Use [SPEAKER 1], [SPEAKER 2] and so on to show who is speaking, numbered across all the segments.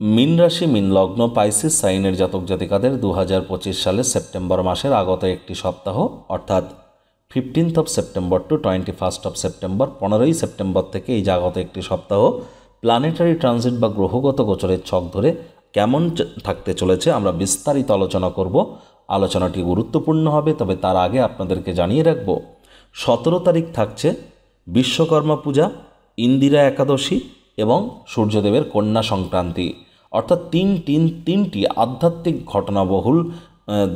[SPEAKER 1] মীন রাশি মীন লগ্ন পাইসিস সাইনের জাতক জাতিকাদের 2025 সালের সেপ্টেম্বর মাসের আগত একটি সপ্তাহ অর্থাৎ 15th September to 21st September 15ই সেপ্টেম্বর থেকে এই জাগত একটি সপ্তাহ প্ল্যানেটারি ট্রানজিট বা গ্রহগত গোচরের ছক ধরে কেমন থাকতে চলেছে আমরা বিস্তারিত আলোচনা করব। আলোচনাটি গুরুত্বপূর্ণ হবে, তবে তার আগে আপনাদেরকে জানিয়ে রাখব 17 তারিখ থাকছে বিশ্বকর্মা পূজা, ইন্দিরা একাদশী এবং সূর্যদেবের কন্যা সংক্রান্তি, অর্থাৎ তিনটি আধ্যাত্মিক ঘটনাবহুল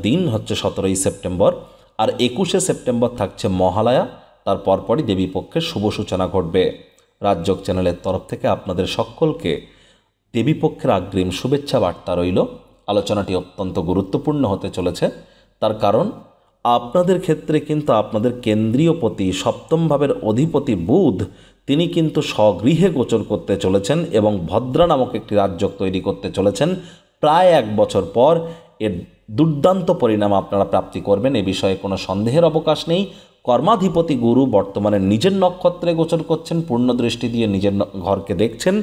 [SPEAKER 1] দিন হচ্ছে 17ই সেপ্টেম্বর। আর 21শে সেপ্টেম্বর থাকছে মহালয়া, তার পরপরই দেবীপক্ষের শুভ সূচনা ঘটবে। রাজযোগ চ্যানেলের তরফ থেকে আপনাদের সকলকে দেবীপক্ষের অগ্রিম শুভেচ্ছা বার্তা রইল। আলোচনাটি অত্যন্ত গুরুত্বপূর্ণ হতে চলেছে, তার কারণ আপনাদের ক্ষেত্রে কিন্তু আপনাদের কেন্দ্রীয় পতি সপ্তম ভাবের অধিপতি বুধ তিনি কিন্তু স্বগৃহে গোচর করতে চলেছেন এবং ভদ্রা নামক একটি রাজযোগ তৈরি করতে চলেছেন। প্রায় 1 বছর পর এর দুর্দান্ত পরিণাম আপনারা প্রাপ্তি করবেন, এ বিষয়ে কোনো সন্দেহের অবকাশ নেই। কর্মাধিপতি গুরু বর্তমানে নিজের নক্ষত্রে গোচর করছেন, পূর্ণ দৃষ্টি দিয়ে নিজের ঘরকে দেখছেন।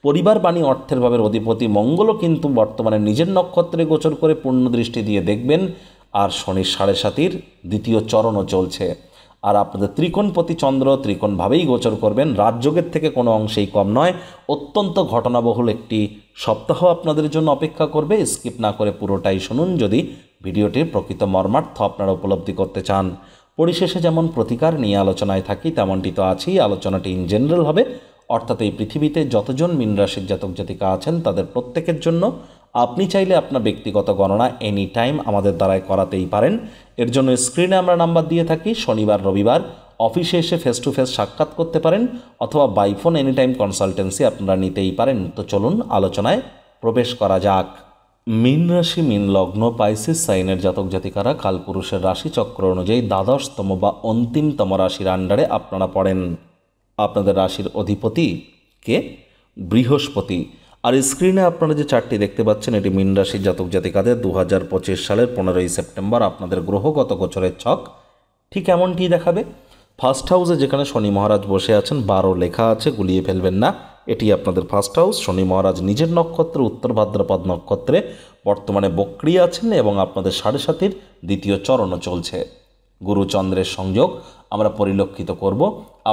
[SPEAKER 1] পরিবার বাণী অর্থের ভাবের অধিপতি মঙ্গলও কিন্তু বর্তমানে নিজের নক্ষত্রে গোচর করে পূর্ণ দৃষ্টি দিয়ে দেখবেন। আর শনির 7.5 দ্বিতীয় চরণও চলছে। আর আপনাদের ত্রিকোণপতি চন্দ্র ত্রিকোণভাবেই গোচর করবেন। রাজযোগের থেকে কোনো অংশেই কম নয়। অত্যন্ত ঘটনাবহুল একটি সপ্তাহ আপনাদের জন্য অপেক্ষা করবে। স্কিপ না করে পুরোটাই শুনুন যদি ভিডিওটির প্রকৃত মর্মার্থ আপনারা উপলব্ধি করতে চান। পরিশেষে যেমন প্রতিকার নিয়ে আলোচনায় থাকি তেমনটি তো আছেই। আলোচনাটি ইন জেনারেল হবে, অর্থাৎ এই পৃথিবীতে যতজন মীন রাশির জাতক জাতিকা আছেন তাদের প্রত্যেকের জন্য। আপনি চাইলে আপনার ব্যক্তিগত গণনা এনি টাইম আমাদের দ্বারাই করাতেই পারেন। এর জন্য স্ক্রিনে আমরা নাম্বার দিয়ে থাকি। শনিবার রবিবার অফিসে এসে ফেস টু ফেস সাক্ষাৎ করতে পারেন, অথবা by phone any time consultancy আপনারা নিতেই পারেন। তো চলুন আলোচনায় প্রবেশ করা যাক। মীন রাশি মীন লগ্ন পাইসিস সাইনের জাতক জাতিকারা কালপুরুষের রাশিচক্র অনুযায়ী দ্বাদশতম বা অন্তিমতম রাশির আন্ডারে আপনারা পড়েন। আপনাদের রাশির অধিপতি কে? বৃহস্পতি। আর স্ক্রিনে আপনারা যে চারটি দেখতে পাচ্ছেন এটি মীন রাশির জাতক জাতিকাদের 2025 সালের 15ই সেপ্টেম্বর আপনাদের গ্রহগত গোচরের ছক ঠিক এমনটি দেখাবে। ফার্স্ট হাউসে যেখানে শনি মহারাজ বসে আছেন 12 লেখা আছে, গুলিয়ে ফেলবেন না, এটি আপনাদের ফার্স্ট হাউস। শনি মহারাজ নিজের নক্ষত্রে উত্তর ভাদ্রপদ নক্ষত্রে বর্তমানে বক্রী আছেন এবং আপনাদের 7.5 দ্বিতীয় চরণও চলছে। গুরু চন্দ্রের সংযোগ আমরা পরিলক্ষিত করব।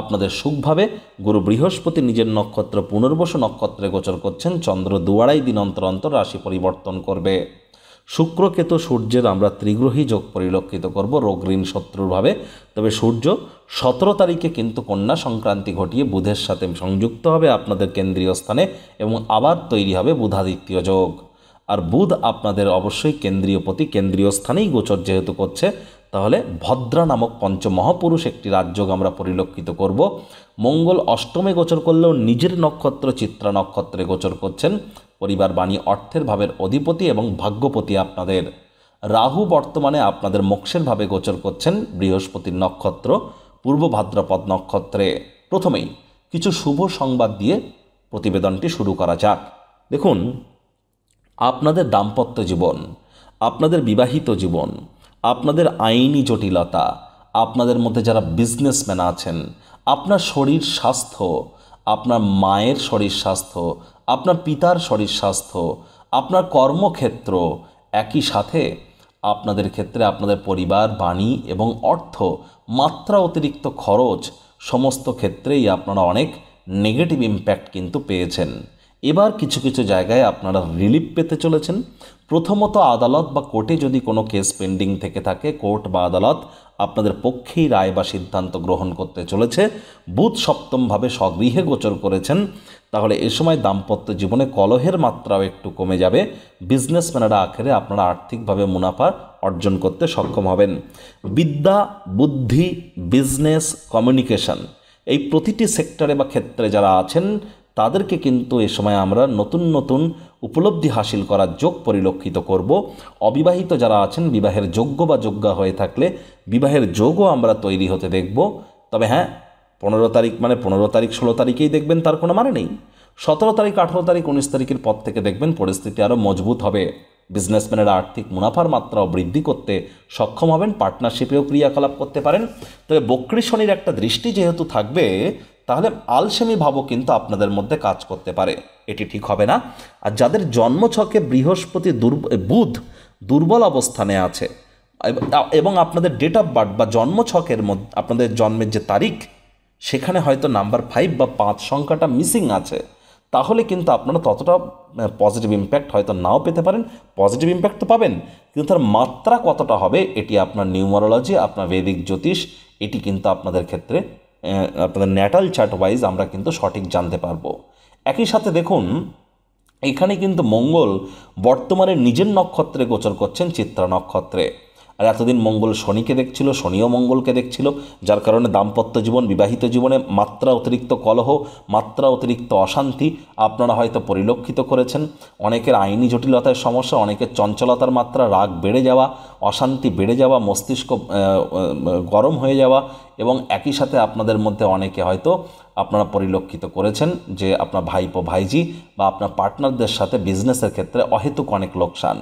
[SPEAKER 1] আপনাদের সুখভাবে গুরু বৃহস্পতি নিজের নক্ষত্র পুনর্বসু নক্ষত্রে গোচর করছেন। চন্দ্র 2.5 দিন অন্তর অন্তর রাশি পরিবর্তন করবে। শুক্র কেতু সূর্যের আমরা ত্রিগ্রহী যোগ পরিলক্ষিত করব রোগ ঋণ শত্রুরভাবে। তবে সূর্য 17 তারিখে কিন্তু কন্যা সংক্রান্তি ঘটিয়ে বুধের সাথে সংযুক্ত হবে আপনাদের কেন্দ্রীয় স্থানে এবং আবার তৈরি হবে বুধাদিত্য যোগ। আর বুধ আপনাদের অবশ্যই কেন্দ্রীয় পতি, কেন্দ্রীয় স্থানেই গোচর যেহেতু করছে, তাহলে ভদ্রা নামক পঞ্চমহাপুরুষ একটি রাজযোগ আমরা পরিলক্ষিত করব। মঙ্গল অষ্টমে গোচর করলেও নিজের নক্ষত্র চিত্রা নক্ষত্রে গোচর করছেন। পরিবার বাণী অর্থের ভাবের অধিপতি এবং ভাগ্যপতি আপনাদের। রাহু বর্তমানে আপনাদের মোক্ষের ভাবে গোচর করছেন বৃহস্পতির নক্ষত্র পূর্ব ভাদ্রপদ নক্ষত্রে। প্রথমেই কিছু শুভ সংবাদ দিয়ে প্রতিবেদনটি শুরু করা যাক। দেখুন, আপনাদের দাম্পত্য জীবন, আপনাদের বিবাহিত জীবন, আপনাদের আইনি জটিলতা, আপনাদের মধ্যে যারা বিজনেসম্যান আছেন, আপনার শরীর স্বাস্থ্য, আপনার মায়ের শরীর স্বাস্থ্য, আপনার পিতার শরীর স্বাস্থ্য, আপনার কর্মক্ষেত্র, একই সাথে আপনাদের ক্ষেত্রে আপনাদের পরিবার বাণী এবং অর্থ, মাত্রা অতিরিক্ত খরচ, সমস্ত ক্ষেত্রেই আপনারা অনেক নেগেটিভ ইম্প্যাক্ট কিন্তু পেয়েছেন। এবার কিছু কিছু জায়গায় আপনারা রিলিফ পেতে চলেছেন। প্রথমত আদালত বা কোর্টে যদি কোনো কেস পেন্ডিং থেকে থাকে, কোর্ট বা আদালত আপনাদের পক্ষেই রায় বা সিদ্ধান্ত গ্রহণ করতে চলেছে। বুধ সপ্তমভাবে স্বগৃহে গোচর করেছেন, তাহলে এ সময় দাম্পত্য জীবনে কলহের মাত্রাও একটু কমে যাবে। বিজনেসম্যানেরা আখেরে আপনারা আর্থিকভাবে মুনাফা অর্জন করতে সক্ষম হবেন। বিদ্যা, বুদ্ধি, বিজনেস, কমিউনিকেশন, এই প্রতিটি সেক্টরে বা ক্ষেত্রে যারা আছেন তাদেরকে কিন্তু এ সময় আমরা নতুন নতুন উপলব্ধি হাসিল করার যোগ পরিলক্ষিত করব। অবিবাহিত যারা আছেন বিবাহের যোগ্য বা যোগ্যা হয়ে থাকলে বিবাহের যোগও আমরা তৈরি হতে দেখব। তবে হ্যাঁ, 15 তারিখ মানে 15 তারিখ 16 তারিখেই দেখবেন তার কোনো মানে নেই। 17 তারিখ 18 তারিখ 19 তারিখের পর থেকে দেখবেন পরিস্থিতি আরও মজবুত হবে। বিজনেসম্যানেরা আর্থিক মুনাফার মাত্রাও বৃদ্ধি করতে সক্ষম হবেন, পার্টনারশিপেও ক্রিয়াকলাপ করতে পারেন। তবে বক্রী শনির একটা দৃষ্টি যেহেতু থাকবে, তাহলে আলসেমি ভাবও কিন্তু আপনাদের মধ্যে কাজ করতে পারে, এটি ঠিক হবে না। আর যাদের জন্মছকে বৃহস্পতি বুধ দুর্বল অবস্থানে আছে এবং আপনাদের ডেট অফ বার্থ বা জন্মছকের মধ্যে আপনাদের জন্মের যে তারিখ সেখানে হয়তো নাম্বার 5 বা 5 সংখ্যাটা মিসিং আছে, তাহলে কিন্তু আপনারা ততটা পজিটিভ ইম্প্যাক্ট হয়তো নাও পেতে পারেন। পজিটিভ ইম্প্যাক্ট তো পাবেন, কিন্তু তার মাত্রা কতটা হবে এটি আপনার নিউমারোলজি, আপনার বৈদিক জ্যোতিষ, এটি কিন্তু আপনাদের ক্ষেত্রে আপনাদের ন্যাটাল চার্ট ওয়াইজ আমরা কিন্তু সঠিক জানতে পারবো। একই সাথে দেখুন এখানে কিন্তু মঙ্গল বর্তমানে নিজের নক্ষত্রে গোচর করছেন, চিত্রা নক্ষত্রে। আর এতদিন মঙ্গল শনিকে দেখছিল, শনিও মঙ্গলকে দেখছিল, যার কারণে দাম্পত্য জীবন, বিবাহিত জীবনে মাত্রা অতিরিক্ত কলহ, মাত্রা অতিরিক্ত অশান্তি আপনারা হয়তো পরিলক্ষিত করেছেন। অনেকের আইনি জটিলতার সমস্যা, অনেকের চঞ্চলতার মাত্রা, রাগ বেড়ে যাওয়া, অশান্তি বেড়ে যাওয়া, মস্তিষ্ক গরম হয়ে যাওয়া, এবং একই সাথে আপনাদের মধ্যে অনেকে হয়তো আপনারা পরিলক্ষিত করেছেন যে আপনার ভাইপো ভাইজি বা আপনার পার্টনারদের সাথে বিজনেসের ক্ষেত্রে অহেতুক অনেক লোকসান।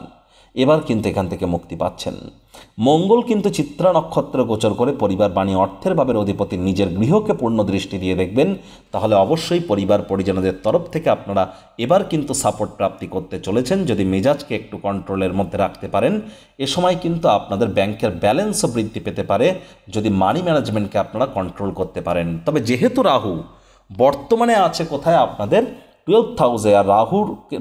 [SPEAKER 1] এবার কিন্তু এখান থেকে মুক্তি পাচ্ছেন। মঙ্গল কিন্তু চিত্রা নক্ষত্রে গোচর করে পরিবার, বাণী, অর্থের ভাবের অধিপতি নিজের গৃহকে পূর্ণ দৃষ্টি দিয়ে দেখবেন, তাহলে অবশ্যই পরিবার পরিজনদের তরফ থেকে আপনারা এবার কিন্তু সাপোর্ট প্রাপ্তি করতে চলেছেন। যদি মেজাজকে একটু কন্ট্রোলের মধ্যে রাখতে পারেন, এ সময় কিন্তু আপনাদের ব্যাংকের ব্যালেন্সও বৃদ্ধি পেতে পারে যদি মানি ম্যানেজমেন্টকে আপনারা কন্ট্রোল করতে পারেন। তবে যেহেতু রাহু বর্তমানে আছে কোথায় আপনাদের 12th হাউসে, আর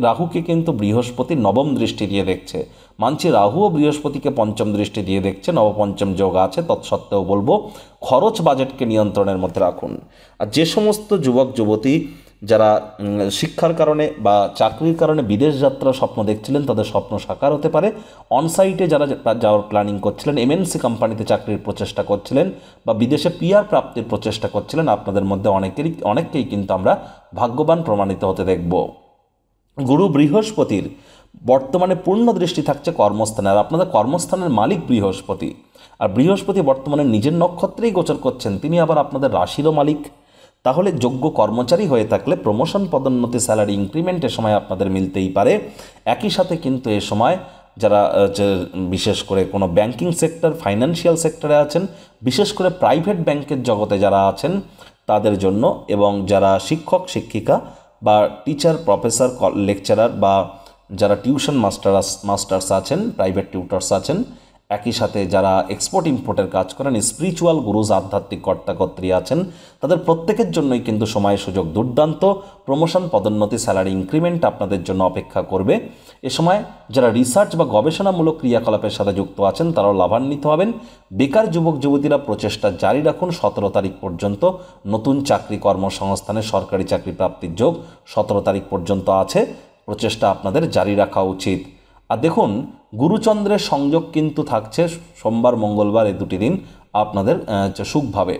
[SPEAKER 1] রাহুকে কিন্তু বৃহস্পতি নবম দৃষ্টি দিয়ে দেখছে। মানছি রাহু ও বৃহস্পতিকে পঞ্চম দৃষ্টি দিয়ে দেখছে, নবপঞ্চম যোগ আছে, তৎসত্ত্বেও বলবো খরচ বাজেটকে নিয়ন্ত্রণের মধ্যে রাখুন। আর যে সমস্ত যুবক যুবতী যারা শিক্ষার কারণে বা চাকরির কারণে বিদেশ যাত্রার স্বপ্ন দেখছিলেন, তাদের স্বপ্ন সাকার হতে পারে। অনসাইটে যারা যাওয়ার প্ল্যানিং করছিলেন, এমএনসি কোম্পানিতে চাকরির প্রচেষ্টা করছিলেন বা বিদেশে পিআর প্রাপ্তির প্রচেষ্টা করছিলেন, আপনাদের মধ্যে অনেককেই কিন্তু আমরা ভাগ্যবান প্রমাণিত হতে দেখব। গুরু বৃহস্পতির বর্তমানে পূর্ণ দৃষ্টি থাকছে কর্মস্থানে, আর আপনাদের কর্মস্থানের মালিক বৃহস্পতি। আর বৃহস্পতি বর্তমানে নিজের নক্ষত্রেই গোচর করছেন, তিনি আবার আপনাদের রাশিরও মালিক। তাহলে যোগ্য কর্মচারী হয়ে থাকলে প্রমোশন, পদোন্নতি, স্যালারি ইনক্রিমেন্ট এ সময় আপনাদের মিলতেই পারে। একই সাথে কিন্তু এ সময় যারা বিশেষ করে কোনো ব্যাংকিং সেক্টর, ফাইন্যান্সিয়াল সেক্টরে আছেন, বিশেষ করে প্রাইভেট ব্যাংকের জগতে যারা আছেন তাদের জন্য, এবং যারা শিক্ষক শিক্ষিকা বা টিচার, প্রফেসর, লেকচারার বা যারা টিউশন মাস্টার্স আছেন, প্রাইভেট টিউটার্স আছেন, একই সাথে যারা এক্সপোর্ট ইম্পোর্টের কাজ করেন, স্পিরিচুয়াল গুরুজ, আধ্যাত্মিক কর্তাকর্ত্রী আছেন, তাদের প্রত্যেকের জন্যই কিন্তু সময় সুযোগ দুর্দান্ত। প্রমোশন, পদোন্নতি, স্যালারি ইনক্রিমেন্ট আপনাদের জন্য অপেক্ষা করবে। এ সময় যারা রিসার্চ বা গবেষণামূলক ক্রিয়াকলাপের সাথে যুক্ত আছেন তারাও লাভান্বিত হবেন। বেকার যুবক যুবতীরা প্রচেষ্টা জারি রাখুন। 17 তারিখ পর্যন্ত নতুন চাকরি, কর্মসংস্থানে সরকারি চাকরি প্রাপ্তির যোগ 17 তারিখ পর্যন্ত আছে, প্রচেষ্টা আপনাদের জারি রাখা উচিত। আর দেখুন গুরুচন্দ্রের সংযোগ কিন্তু থাকছে সোমবার, মঙ্গলবার, এই দুটি দিন আপনাদের সুখভাবে,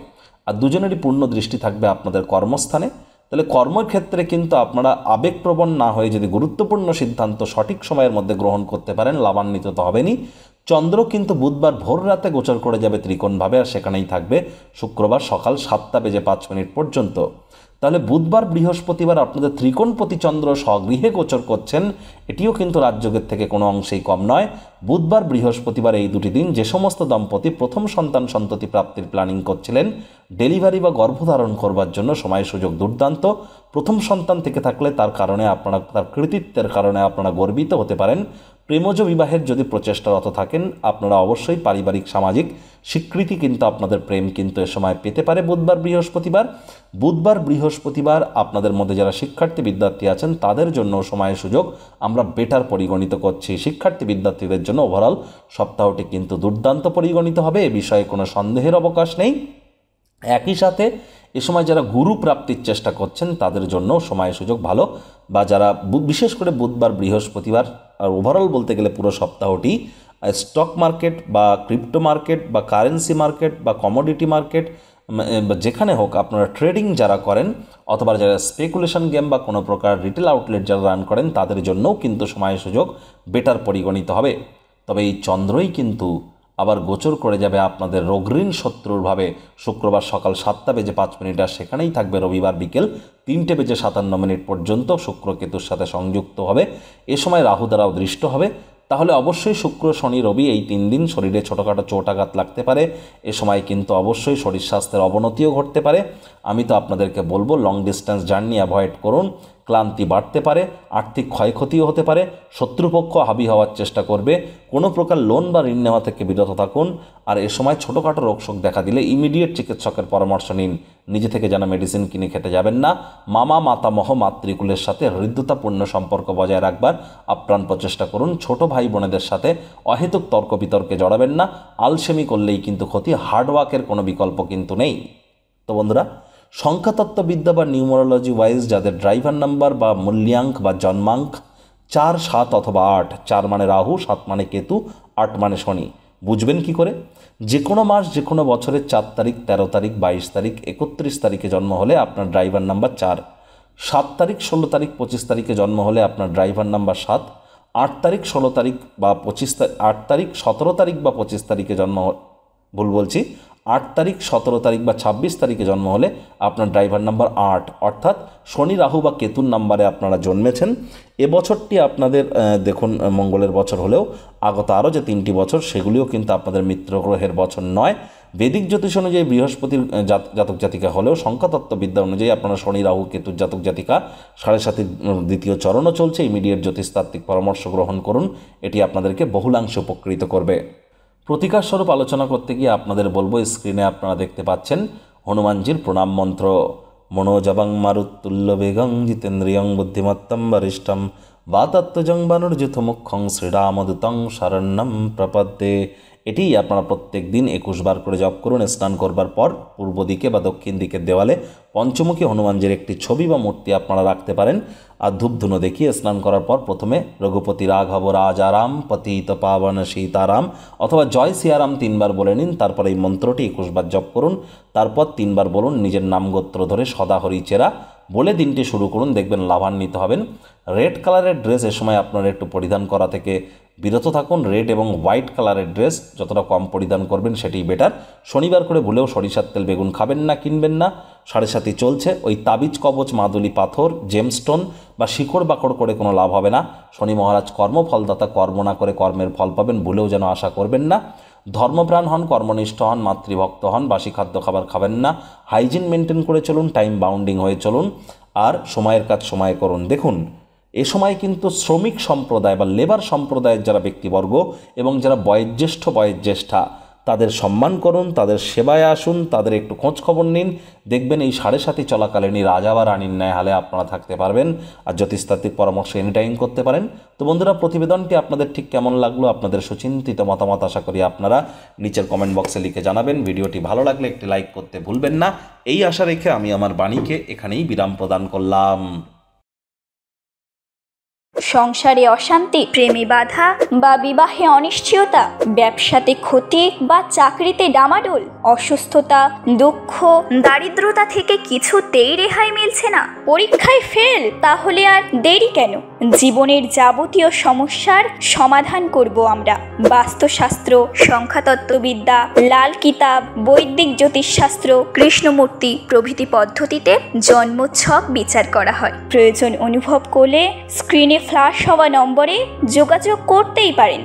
[SPEAKER 1] আর দুজনেরই পূর্ণ দৃষ্টি থাকবে আপনাদের কর্মস্থানে। তাহলে কর্মক্ষেত্রে কিন্তু আপনারা আবেগপ্রবণ না হয়ে যদি গুরুত্বপূর্ণ সিদ্ধান্ত সঠিক সময়ের মধ্যে গ্রহণ করতে পারেন, লাভান্বিত তো হবেনই। চন্দ্র কিন্তু বুধবার ভোর রাতে গোচর করে যাবে ত্রিকোণভাবে, আর সেখানেই থাকবে শুক্রবার সকাল 7:05 পর্যন্ত। তাহলে বুধবার, বৃহস্পতিবার আপনাদের ত্রিকোণপতি চন্দ্র স্বগৃহে গোচর করছেন, এটিও কিন্তু রাজযোগের থেকে কোনো অংশেই কম নয়। বুধবার, বৃহস্পতিবার এই দুটি দিন যে সমস্ত দম্পতি প্রথম সন্ততি প্রাপ্তির প্ল্যানিং করছিলেন, ডেলিভারি বা গর্ভধারণ করবার জন্য সময় সুযোগ দুর্দান্ত। প্রথম সন্তান থেকে থাকলে তার কারণে আপনারা, তার কৃতিত্বের কারণে আপনারা গর্বিত হতে পারেন। প্রেমজ বিবাহের যদি প্রচেষ্টারত থাকেন, আপনারা অবশ্যই পারিবারিক সামাজিক স্বীকৃতি কিন্তু আপনাদের প্রেম কিন্তু এ সময় পেতে পারে বুধবার, বৃহস্পতিবার। আপনাদের মধ্যে যারা শিক্ষার্থী বিদ্যার্থী আছেন তাদের জন্য সময় সুযোগ আমরা বেটার পরিগণিত করছি। শিক্ষার্থী বিদ্যার্থীদের জন্য ওভারঅল সপ্তাহটি কিন্তু দুর্দান্ত পরিগণিত হবে, এ বিষয়ে কোনো সন্দেহের অবকাশ নেই। একই সাথে এ সময় যারা গুরু প্রাপ্তির চেষ্টা করছেন তাদের জন্য সময় সুযোগ ভালো, বা যারা বিশেষ করে বুধবার, বৃহস্পতিবার, আর ওভারঅল বলতে গেলে পুরো সপ্তাহটি স্টক মার্কেট বা ক্রিপ্টো মার্কেট বা কারেন্সি মার্কেট বা কমোডিটি মার্কেট, যেখানে হোক আপনারা ট্রেডিং যারা করেন, অথবা যারা স্পেকুলেশন গেম বা কোনো প্রকার রিটেল আউটলেট যারা রান করেন, তাদের জন্যও কিন্তু সময় সুযোগ বেটার পরিগণিত হবে। তবে এই চন্দ্রই কিন্তু আবার গোচর করে যাবে আপনাদের রোগঋণ শত্রুরভাবে শুক্রবার সকাল 7:05, আর সেখানেই থাকবে রবিবার বিকেল 3:57 পর্যন্ত। শুক্র কেতুর সাথে সংযুক্ত হবে, এ সময় রাহু দ্বারাও দৃষ্ট হবে। তাহলে অবশ্যই শুক্র শনি রবি এই 3 দিন শরীরে ছোটোখাটো চোট আঘাত লাগতে পারে। এ সময় কিন্তু অবশ্যই শরীর স্বাস্থ্যের অবনতিও ঘটতে পারে। আমি তো আপনাদেরকে বলবো লং ডিস্টেন্স জার্নি অ্যাভয়েড করুন। ক্লান্তি বাড়তে পারে, আর্থিক ক্ষয়ক্ষতিও হতে পারে, শত্রুপক্ষ হাবি হওয়ার চেষ্টা করবে। কোনো প্রকার লোন বা ঋণ নেওয়া থেকে বিরত থাকুন। আর এ সময় ছোটোখাটো রোগশোক দেখা দিলে ইমিডিয়েট চিকিৎসকের পরামর্শ নিন। নিজে থেকে যেন মেডিসিন কিনে খেতে যাবেন না। মামা মাতামহ মাতৃকুলের সাথে হৃদ্যতাপূর্ণ সম্পর্ক বজায় রাখবার আপ্রাণ প্রচেষ্টা করুন। ছোট ভাই বোনেদের সাথে অহেতুক তর্ক বিতর্কে জড়াবেন না। আলসেমি করলেই কিন্তু ক্ষতি, হার্ডওয়ার্কের কোনো বিকল্প কিন্তু নেই। তো বন্ধুরা, সংখ্যাতত্ত্ববিদ্যা বা নিউমারোলজি ওয়াইজ যাদের ড্রাইভার নাম্বার বা মূল্যাঙ্ক বা জন্মাঙ্ক 4, 7 অথবা 8, 4 মানে রাহু, 7 মানে কেতু, 8 মানে শনি, বুঝবেন কি করে? যে কোনো মাস যে কোনো বছরের 4 তারিখ, 13 তারিখ, 22 তারিখ, 31 তারিখে জন্ম হলে আপনার ড্রাইভার নাম্বার 4, 7 তারিখ, 16 তারিখ, 25 তারিখে জন্ম হলে আপনার ড্রাইভার নাম্বার 7, 8 তারিখ, 16 তারিখ বা 25 তারিখ, 8 তারিখ, 17 তারিখ বা 25 তারিখে জন্ম, ভুল বলছি, 8 তারিখ, 17 তারিখ বা 26 তারিখে জন্ম হলে আপনার ড্রাইভার নাম্বার 8, অর্থাৎ শনি রাহু বা কেতুর নাম্বারে আপনারা জন্মেছেন। এবছরটি আপনাদের দেখুন মঙ্গলের বছর হলেও আগত আরও যে 3টি বছর সেগুলিও কিন্তু আপনাদের মিত্র গ্রহের বছর নয়। বেদিক জ্যোতিষ অনুযায়ী বৃহস্পতির জাতক জাতিকা হলেও সংখ্যাতত্ত্ববিদ্যা অনুযায়ী আপনারা শনি রাহু কেতুর জাতক জাতিকা। 7.5 দ্বিতীয় চরণও চলছে। ইমিডিয়েট জ্যোতিষতাত্ত্বিক পরামর্শ গ্রহণ করুন, এটি আপনাদেরকে বহুলাংশে উপকৃত করবে। প্রতিকার স্বরূপ আলোচনা করতে গিয়ে আপনাদের বলবো, স্ক্রিনে আপনারা দেখতে পাচ্ছেন হনুমানজির প্রণাম মন্ত্র। মনোজবং মারুতুল্য বেগং জিতেন্দ্রিয়ং বুদ্ধিমত্তম বরিষ্ঠম বাতাত্মজং বানুর্যুথ মুখ্যং শ্রীরামদূতং শরণ্যম প্রপদ্যে। এটি আপনারা প্রত্যেক দিন 21 বার করে জপ করুন। স্নান করবার পর পূর্ব দিকে বা দক্ষিণ দিকের দেওয়ালে পঞ্চমুখী হনুমানজির একটি ছবি বা মূর্তি আপনারা রাখতে পারেন। আর ধূপধুনো দেখিয়ে স্নান করার পর প্রথমে রঘুপতি রাঘব রাজারাম পতিত পাবন সীতারাম অথবা জয় সিয়ারাম 3 বার বলে নিন। তারপর এই মন্ত্রটি 21 বার জপ করুন। তারপর 3 বার বলুন নিজের নাম গোত্র ধরে সদাহরি চেরা বলে দিনটি শুরু করুন, দেখবেন লাভান্বিত হবেন। রেড কালারের ড্রেস এ সময় আপনারা একটু পরিধান করা থেকে বিরত থাকুন। রেড এবং হোয়াইট কালারের ড্রেস যতটা কম পরিধান করবেন সেটাই বেটার। শনিবার করে ভুলেও সরিষার তেল বেগুন খাবেন না, কিনবেন না। 7.5 চলছে। ওই তাবিজ কবচ মাদুলি পাথর জেমস্টোন বা শিকড় বাকড় করে কোনো লাভ হবে না। শনি মহারাজ কর্মফলদাতা, কর্ম না করে কর্মের ফল পাবেন ভুলেও যেন আশা করবেন না। ধর্মপ্রাণ হন, কর্মনিষ্ঠ হন, মাতৃভক্ত হন, বাসি খাদ্য খাবার খাবেন না। হাইজিন মেনটেন করে চলুন, টাইম বাউন্ডিং হয়ে চলুন, আর সময়ের কাজ সময়ে করুন। দেখুন এ সময় কিন্তু শ্রমিক সম্প্রদায় বা লেবার সম্প্রদায়ের যারা ব্যক্তিবর্গ এবং যারা বয়োজ্যেষ্ঠ বয়োজ্যেষ্ঠা তাদের সম্মান করুন, তাদের সেবায় আসুন, তাদের একটু খোঁজ খবর নিন। দেখবেন এই 7.5 চলাকালীনই রাজা বা রানীর ন্যায় হালে আপনারা থাকতে পারবেন। আর জ্যোতিষতাত্ত্বিক পরামর্শ এনি টাইম করতে পারেন। তো বন্ধুরা, প্রতিবেদনটি আপনাদের ঠিক কেমন লাগলো, আপনাদের সুচিন্তিত মতামত আশা করি আপনারা নিচের কমেন্ট বক্সে লিখে জানাবেন। ভিডিওটি ভালো লাগলে একটি লাইক করতে ভুলবেন না। এই আশা রেখে আমি আমার বাণীকে এখানেই বিরাম প্রদান করলাম।
[SPEAKER 2] সংসারে অশান্তি, প্রেমে বাধা বা বিবাহে অনিশ্চয়তা, ব্যবসাতে ক্ষতি বা চাকরিতে ডামাডোল, অসুস্থতা, দুঃখ, দারিদ্রতা থেকে কিছুতেই রেহাই মিলছে না, পরীক্ষায় ফেল, তাহলে আর দেরি কেন? জীবনের যাবতীয় সমস্যার সমাধান করব আমরা। বাস্তুশাস্ত্র, সংখ্যাতত্ত্ববিদ্যা, লাল কিতাব, বৈদিক জ্যোতিষশাস্ত্র, কৃষ্ণমূর্তি প্রভৃতি পদ্ধতিতে জন্মছক বিচার করা হয়। প্রয়োজন অনুভব করলে স্ক্রিনে ফ্ল্যাশ হওয়া নম্বরে যোগাযোগ করতেই পারেন।